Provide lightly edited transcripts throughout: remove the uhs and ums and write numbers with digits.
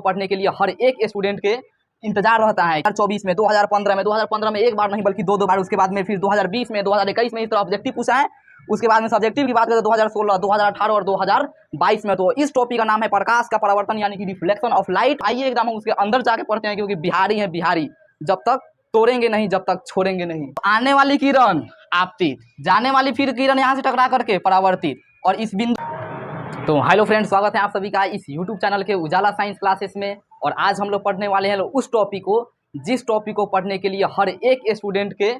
पढ़ने के लिए हर एक स्टूडेंट के इंतजार रहता है। 2024 में, 2015 में एक बार नहीं बल्कि दो बार, उसके बाद में फिर 2020 में, 2021 में इस तरह ऑब्जेक्टिव पूछा है। उसके बाद में सब्जेक्टिव की बात करें तो 2016, 2018 और 2022 में। तो इस टॉपिक का नाम है प्रकाश का परावर्तन यानी कि रिफ्लेक्शन ऑफ लाइट। आइए एकदम हम उसके अंदर जाके पढ़ते हैं, क्योंकि बिहारी है बिहारी, जब तक तोड़ेंगे नहीं जब तक छोड़ेंगे नहीं। आने वाली किरण आपतित, जाने वाली फिर किरण यहाँ से टकरा करके परावर्तित, और इस बिंदु। तो हेलो फ्रेंड्स, स्वागत है आप सभी का इस यूट्यूब चैनल के उजाला साइंस क्लासेस में। और आज हम लोग पढ़ने वाले हैं उस टॉपिक को जिस टॉपिक को पढ़ने के लिए हर एक स्टूडेंट के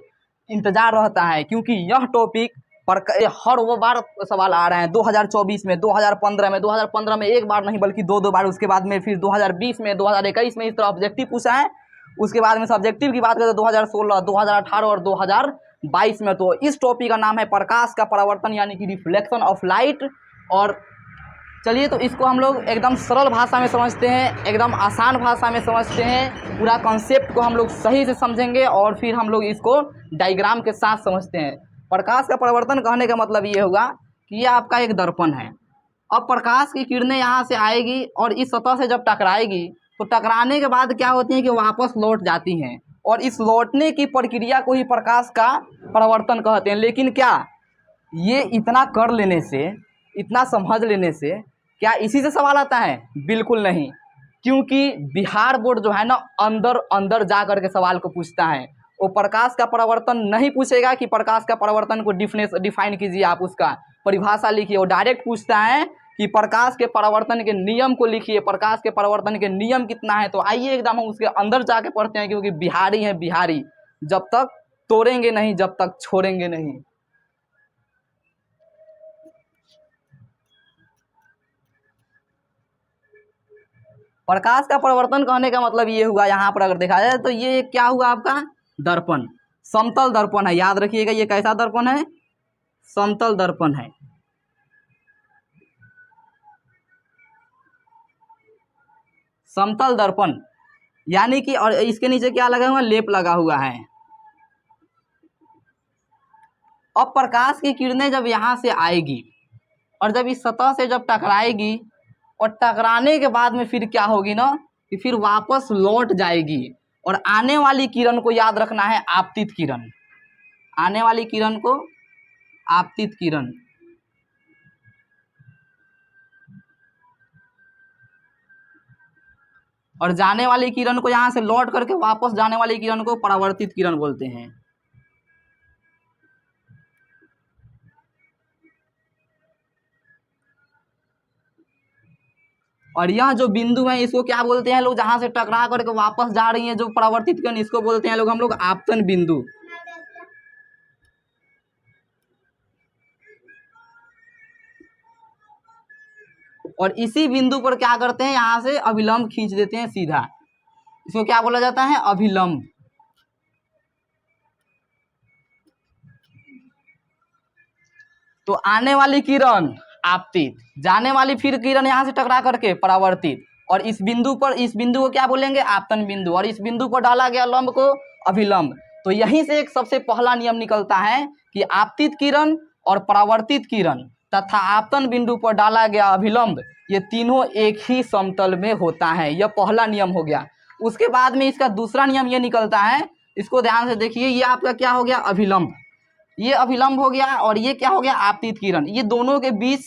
इंतजार रहता है, क्योंकि यह टॉपिक पर हर वो बार सवाल आ रहे हैं। 2024 में, 2015 में एक बार नहीं बल्कि दो बार, उसके बाद में फिर 2020 में, 2021 में इस तरह ऑब्जेक्टिव पूछा है। उसके बाद में सब्जेक्टिव की बात करें तो 2016, 2018 और 2022 में। तो इस टॉपिक का नाम है प्रकाश का परावर्तन यानी कि रिफ्लेक्शन ऑफ लाइट। और चलिए, तो इसको हम लोग एकदम सरल भाषा में समझते हैं, एकदम आसान भाषा में समझते हैं। पूरा कॉन्सेप्ट को हम लोग सही से समझेंगे और फिर हम लोग इसको डायग्राम के साथ समझते हैं। प्रकाश का परावर्तन कहने का मतलब ये होगा कि ये आपका एक दर्पण है। अब प्रकाश की किरणें यहाँ से आएगी और इस सतह से जब टकराएगी तो टकराने के बाद क्या होती है कि वापस लौट जाती हैं, और इस लौटने की प्रक्रिया को ही प्रकाश का परावर्तन कहते हैं। लेकिन क्या ये इतना कर लेने से, इतना समझ लेने से क्या इसी से सवाल आता है? बिल्कुल नहीं, क्योंकि बिहार बोर्ड जो है ना, अंदर अंदर जा कर के सवाल को पूछता है। वो प्रकाश का परावर्तन नहीं पूछेगा कि प्रकाश का परावर्तन को डिफाइन कीजिए, आप उसका परिभाषा लिखिए। वो डायरेक्ट पूछता है कि प्रकाश के परावर्तन के नियम को लिखिए, प्रकाश के परावर्तन के नियम कितना है। तो आइए एकदम हम उसके अंदर जाके पढ़ते हैं, क्योंकि बिहारी है बिहारी, जब तक तोड़ेंगे नहीं जब तक छोड़ेंगे नहीं। प्रकाश का परावर्तन कहने का मतलब ये हुआ, यहाँ पर अगर देखा जाए तो ये क्या हुआ आपका दर्पण, समतल दर्पण है। याद रखिएगा, ये कैसा दर्पण है? समतल दर्पण है। समतल दर्पण यानी कि, और इसके नीचे क्या लगा हुआ? लेप लगा हुआ है। अब प्रकाश की किरणें जब यहाँ से आएगी और जब इस सतह से जब टकराएगी, और टकराने के बाद में फिर क्या होगी ना कि फिर वापस लौट जाएगी। और आने वाली किरण को याद रखना है आपतित किरण, आने वाली किरण को आपतित किरण। और जाने वाली किरण को, यहाँ से लौट करके वापस जाने वाली किरण को परावर्तित किरण बोलते हैं। और यह जो बिंदु है इसको क्या बोलते हैं लोग? जहां से टकरा करके वापस जा रही है जो परावर्तित किरण, इसको बोलते हैं लोग हम लोग आपतन बिंदु। और इसी बिंदु पर क्या करते हैं? यहां से अभिलंब खींच देते हैं सीधा। इसको क्या बोला जाता है? अभिलंब। तो आने वाली किरण आपतित, जाने वाली फिर किरण यहाँ से टकरा करके परावर्तित, और इस बिंदु को क्या बोलेंगे? आपतन बिंदु। और इस बिंदु पर डाला गया लंब को अभिलंब। तो यहीं से एक सबसे पहला नियम निकलता है कि आपतित किरण और परावर्तित किरण तथा आपतन बिंदु पर डाला गया अभिलंब, ये तीनों एक ही समतल में होता है। यह पहला नियम हो गया। उसके बाद में इसका दूसरा नियम ये निकलता है, इसको ध्यान से देखिए। ये आपका क्या हो गया? अभिलंब। ये अभिलंब हो गया, और ये क्या हो गया? आपतित किरण। ये दोनों के बीच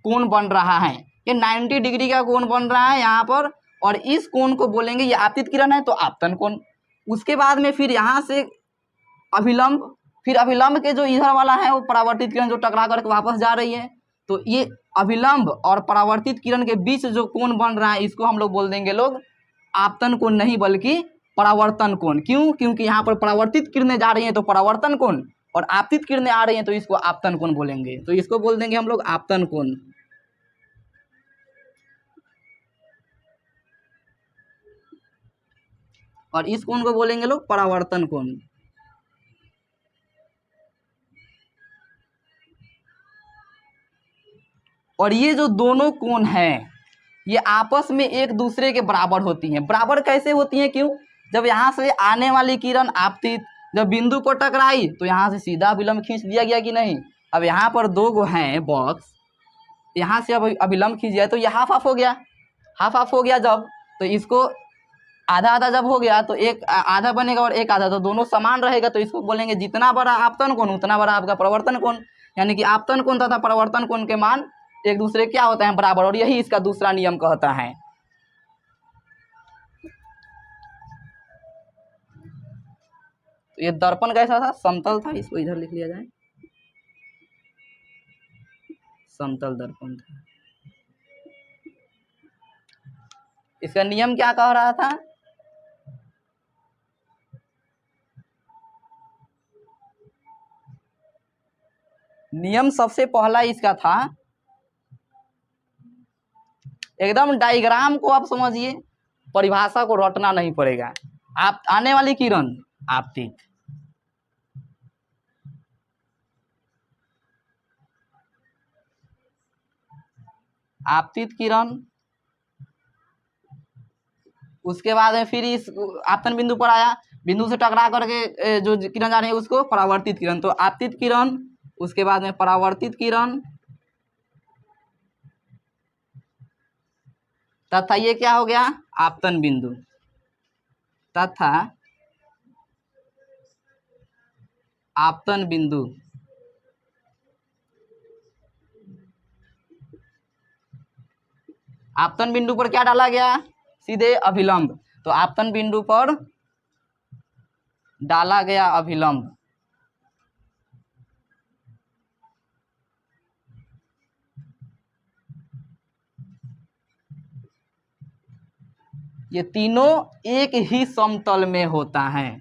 कोण बन रहा है, ये 90 डिग्री का कोण बन रहा है यहाँ पर, और इस कोण को बोलेंगे, ये आपतित किरण है तो आपतन कोण। उसके बाद में फिर यहाँ से अभिलंब, फिर अभिलंब के जो इधर वाला है वो परावर्तित किरण जो टकरा करके वापस जा रही है। तो ये अभिलंब और परावर्तित किरण के बीच जो कोण बन रहा है, इसको हम लोग बोल देंगे लोग आपतन कोण नहीं बल्कि परावर्तन कोण। क्यों? क्योंकि यहाँ पर परावर्तित किरणें जा रही हैं तो परावर्तन कोण, और आपतित किरणें आ रही हैं तो इसको आपतन कोण बोलेंगे। तो इसको बोल देंगे हम लोग आपतन कोण। और इस कोण को बोलेंगे लोग परावर्तन कोण। और ये जो दोनों कोण हैं ये आपस में एक दूसरे के बराबर होती हैं। बराबर कैसे होती हैं? क्यों? जब यहाँ से आने वाली किरण आपतित जब बिंदु पर टकराई तो यहाँ से सीधा अभिलंब खींच दिया गया कि नहीं? अब यहाँ पर दो गो हैं बॉक्स, यहाँ से अब अभिलंब खींच दिया तो ये हाफ हाफ हो गया। हाफ हाफ हो गया जब, तो इसको आधा आधा जब हो गया तो एक आधा बनेगा और एक आधा, तो दोनों समान रहेगा, तो इसको बोलेंगे जितना बड़ा आपतन कोण उतना बड़ा आपका परावर्तन कोण, यानी कि आपतन कोण तथा परावर्तन कोण के मान एक दूसरे क्या होते हैं, बराबर, और यही इसका दूसरा नियम कहता है। तो ये दर्पण कैसा था, समतल था, इसको इधर लिख लिया जाए, समतल दर्पण था। इसका नियम क्या कह रहा था, नियम सबसे पहला इसका था, एकदम डायग्राम को आप समझिए, परिभाषा को रटना नहीं पड़ेगा। आप आने वाली किरण आपतित, आपतित किरण, उसके बाद में फिर इस आपतन बिंदु पर आया, बिंदु से टकरा करके जो किरण जा रही है उसको परावर्तित किरण, तो आपतित किरण, उसके बाद में परावर्तित किरण, तथा ये क्या हो गया, आपतन बिंदु, तथा आपतन बिंदु। आपतन बिंदु पर क्या डाला गया, सीधे अभिलंब, तो आपतन बिंदु पर डाला गया अभिलंब। ये तीनों एक ही समतल में होता है।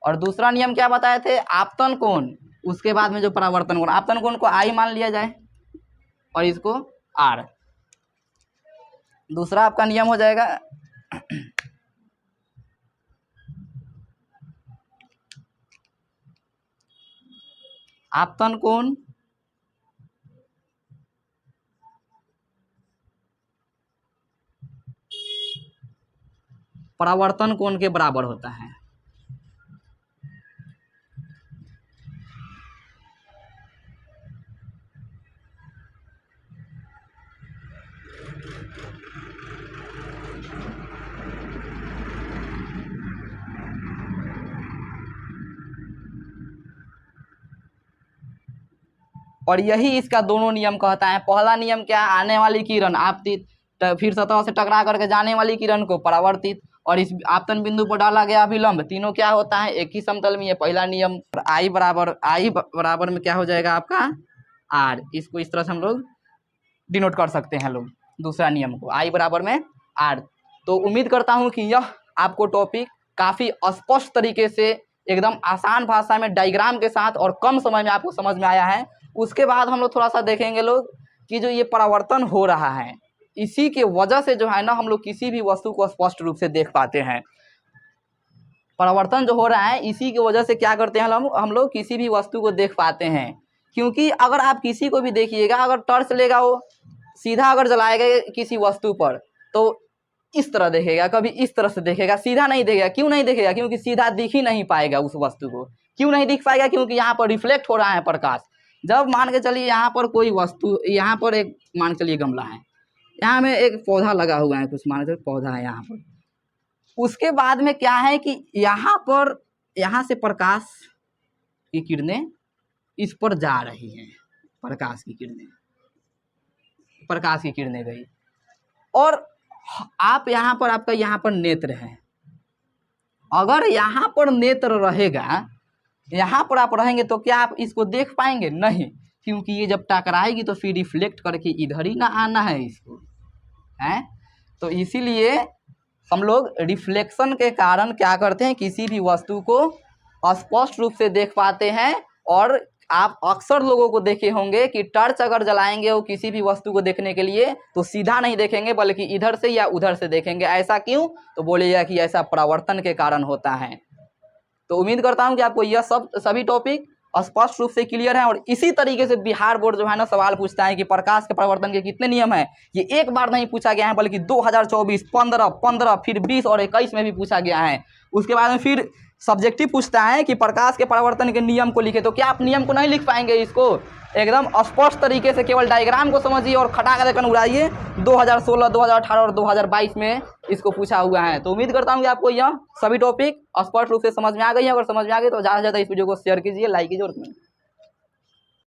और दूसरा नियम क्या बताए थे, आपतन कोण, उसके बाद में जो परावर्तन कोण, आपतन कोण को आई मान लिया जाए और इसको आर। दूसरा आपका नियम हो जाएगा आपतन कोण परावर्तन कोण के बराबर होता है। और यही इसका दोनों नियम कहता है। पहला नियम क्या, आने वाली किरण आपतित, फिर सतह से टकरा करके जाने वाली किरण को परावर्तित, और इस आपतन बिंदु पर डाला गया अभिलंब, तीनों क्या होता है, एक ही समतल में, ये पहला नियम। आई बराबर में क्या हो जाएगा आपका आर, इसको इस तरह से हम लोग डिनोट कर सकते हैं लोग, दूसरा नियम को, आई बराबर में आर। तो उम्मीद करता हूँ कि यह आपको टॉपिक काफ़ी स्पष्ट तरीके से, एकदम आसान भाषा में, डायग्राम के साथ और कम समय में आपको समझ में आया है। उसके बाद हम लोग थोड़ा सा देखेंगे लोग कि जो ये परावर्तन हो रहा है, इसी के वजह से जो है ना हम लोग किसी भी वस्तु को स्पष्ट रूप से देख पाते हैं। परावर्तन जो हो रहा है इसी की वजह से क्या करते हैं हम लोग किसी भी वस्तु को देख पाते हैं। क्योंकि अगर आप किसी को भी देखिएगा, अगर टॉर्च लेगा वो सीधा अगर जलाएगा किसी वस्तु पर तो इस तरह देखेगा, कभी इस तरह से देखेगा, सीधा नहीं देखेगा। क्यों नहीं देखेगा, क्योंकि सीधा दिख ही नहीं पाएगा उस वस्तु को। क्यों नहीं दिख पाएगा, क्योंकि यहाँ पर रिफ्लेक्ट हो रहा है प्रकाश। जब मान के चलिए यहाँ पर कोई वस्तु, यहाँ पर एक मान के चलिए गमला है, यहाँ में एक पौधा लगा हुआ है, कुछ मान के पौधा है यहाँ पर, उसके बाद में क्या है कि यहाँ पर, यहाँ से प्रकाश की किरणें इस पर जा रही हैं, प्रकाश की किरणें गई, और आप यहाँ पर, आपका यहाँ पर नेत्र है, अगर यहाँ पर नेत्र रहेगा, यहाँ पर आप रहेंगे तो क्या आप इसको देख पाएंगे? नहीं, क्योंकि ये जब टकराएगी तो फिर रिफ्लेक्ट करके इधर ही ना आना है इसको, है। तो इसीलिए हम लोग रिफ्लेक्शन के कारण क्या करते हैं, किसी भी वस्तु को स्पष्ट रूप से देख पाते हैं। और आप अक्सर लोगों को देखे होंगे कि टॉर्च अगर जलाएंगे वो किसी भी वस्तु को देखने के लिए तो सीधा नहीं देखेंगे, बल्कि इधर से या उधर से देखेंगे। ऐसा क्यों? तो बोलिएगा कि ऐसा परावर्तन के कारण होता है। तो उम्मीद करता हूं कि आपको यह सभी टॉपिक स्पष्ट रूप से क्लियर है। और इसी तरीके से बिहार बोर्ड जो है ना सवाल पूछता है कि प्रकाश के परावर्तन के कितने नियम हैं। ये एक बार नहीं पूछा गया है बल्कि 2024, 15, फिर 20 और 21 में भी पूछा गया है। उसके बाद में फिर सब्जेक्टिव पूछता है कि प्रकाश के परावर्तन के नियम को लिखे। तो क्या आप नियम को नहीं लिख पाएंगे? इसको एकदम स्पष्ट तरीके से केवल डायग्राम को समझिए और खटा कर उड़ाइए। 2016, 2018 और 2022 में इसको पूछा हुआ है। तो उम्मीद करता हूँ कि आपको यह सभी टॉपिक स्पष्ट रूप से समझ में आ गई है। अगर समझ में आ गई तो ज़्यादा से ज़्यादा इस वीडियो को शेयर कीजिए, लाइक कीजिए और